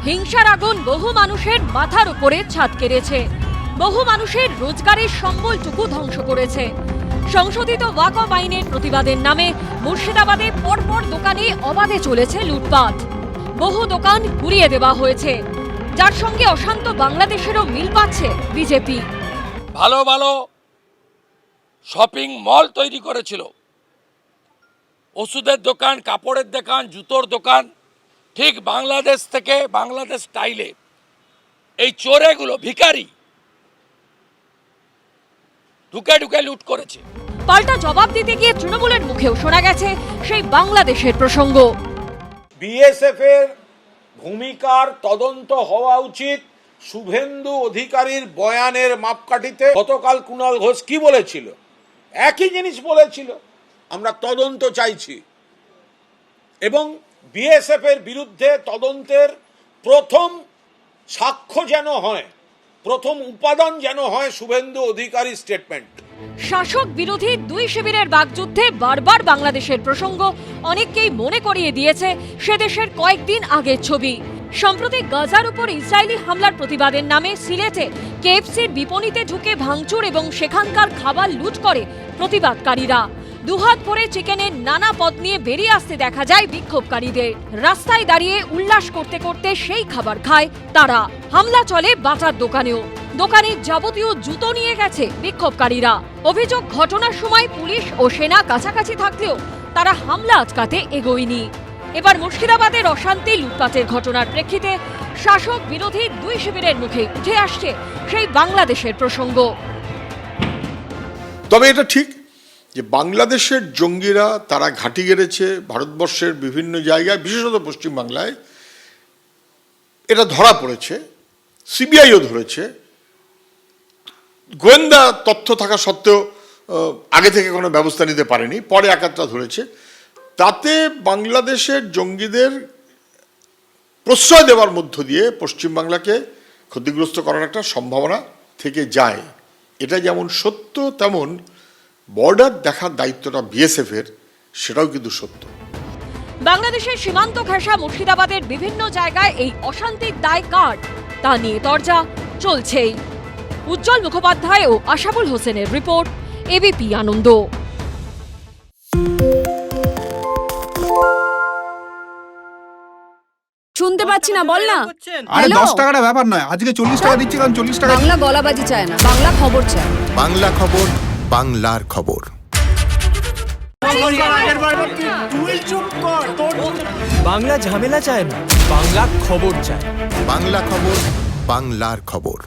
হিংসার আগুন বহু মানুষের মাথার উপরে ছাদ কেড়েছে, বহু মানুষের রোজগারের সম্বলটুকু ধ্বংস করেছে। সংশোধিত ওয়াকফ আইনের প্রতিবাদের নামে মুর্শিদাবাদে পরপর দোকানে অবাধে চলেছে লুটপাট। বহু দোকান ঘুরিয়ে দেওয়া হয়েছে, যার সঙ্গে অশান্ত বাংলাদেশেরও মিল পাচ্ছে বিজেপি। ভালো ভালো শপিং মল তৈরি করেছিল, ওষুধের দোকান, কাপড়ের দোকান, জুতোর দোকান, ঠিক বাংলাদেশ থেকে বাংলাদেশ স্টাইলে এই চোরেগুলো ভিখারি ঢুকে ঢুকে লুট করেছে। পাল্টা জবাব দিতে গিয়ে তৃণমূলের মুখেও শোনা গেছে সেই বাংলাদেশের প্রসঙ্গ। বিএসএফ এর ভূমিকার তদন্ত হওয়া উচিত। শুভেন্দু অধিকারীর বয়ানের মাপকাঠিতে গতকাল কুণাল ঘোষ কি বলেছিল, একই জিনিস বলেছিল, আমরা তদন্ত চাইছি। এবং বিএসএফ এর বিরুদ্ধে তদন্তের প্রথম সাক্ষ্য যেন হয়, প্রথম উপাদান যেন হয় শুভেন্দু অধিকারী স্টেটমেন্ট। শাসক বিরোধী দুই শিবিরের বাকযুদ্ধে বারবার বাংলাদেশের প্রসঙ্গ অনেককেই মনে করিয়ে দিয়েছে সে দেশের কয়েকদিন আগের ছবি। সম্প্রতি গাজার উপর ইসরায়েলি হামলার প্রতিবাদের নামে সিলেটে কেএফসির বিপণিতে ঢুকে ভাঙচুর এবং সেখানকার খাবার লুট করে প্রতিবাদকারীরা। দুহাত ভরে চিকেনের নানা পদ নিয়ে বেরিয়ে আসতে দেখা যায় বিক্ষোভকারীদের। রাস্তায় দাঁড়িয়ে উল্লাস করতে করতে সেই খাবার খায় তারা। হামলা চলে বাটার দোকানেও, দোকানে যাবতীয় জুতো নিয়ে গেছে বিক্ষোভকারীরা। অভিযোগ, ঘটনার সময় পুলিশ ও সেনা কাছাকাছি থাকলেও তারা হামলা আটকাতে এগোয়নি। এবার মুর্শিদাবাদের অশান্তি লুটপাটের ঘটনার প্রেক্ষিতে শাসক বিরোধী দুই শিবিরের মুখে উঠে আসছে সেই বাংলাদেশের প্রসঙ্গ। তবে এটা ঠিক যে বাংলাদেশের জঙ্গিরা তারা ঘাঁটি গেড়েছে ভারতবর্ষের বিভিন্ন জায়গায়, বিশেষত পশ্চিমবাংলায়। এটা ধরা পড়েছে, সিবিআইও ধরেছে। গোয়েন্দা তথ্য থাকা সত্ত্বেও আগে থেকে কোনো ব্যবস্থা নিতে পারেনি, পরে একাত্রা ধরেছে। তাতে বাংলাদেশের জঙ্গিদের প্রশ্রয় দেওয়ার মধ্য দিয়ে পশ্চিমবাংলাকে ক্ষতিগ্রস্ত করার একটা সম্ভাবনা থেকে যায়। এটা যেমন সত্য, তেমন বর্ডার দেখার দায়িত্বটা বিএসএফ এর, সেটাও কিন্তু সত্য। বাংলাদেশের সীমান্ত ঘেঁষা মুর্শিদাবাদের বিভিন্ন জায়গায় এই অশান্তির দায় কার, তা নিয়ে তরজা চলছেই। উজ্জ্বল মুখোপাধ্যায় ও আশাবুল হোসেনের রিপোর্ট, এবিপি আনন্দ। শুনতে পাচ্ছি না, বল না। আরে 10 টাকাটা ব্যাপার নয়, আজকে 40 টাকা দিচ্ছি, কারণ 40 টাকা। বাংলা গলাবাজি চায় না, বাংলা খবর চায়। বাংলা খবর, বাংলার খবর। বাংলা ঝামেলা চায় না, বাংলা খবর চায়। বাংলা খবর, বাংলার খবর।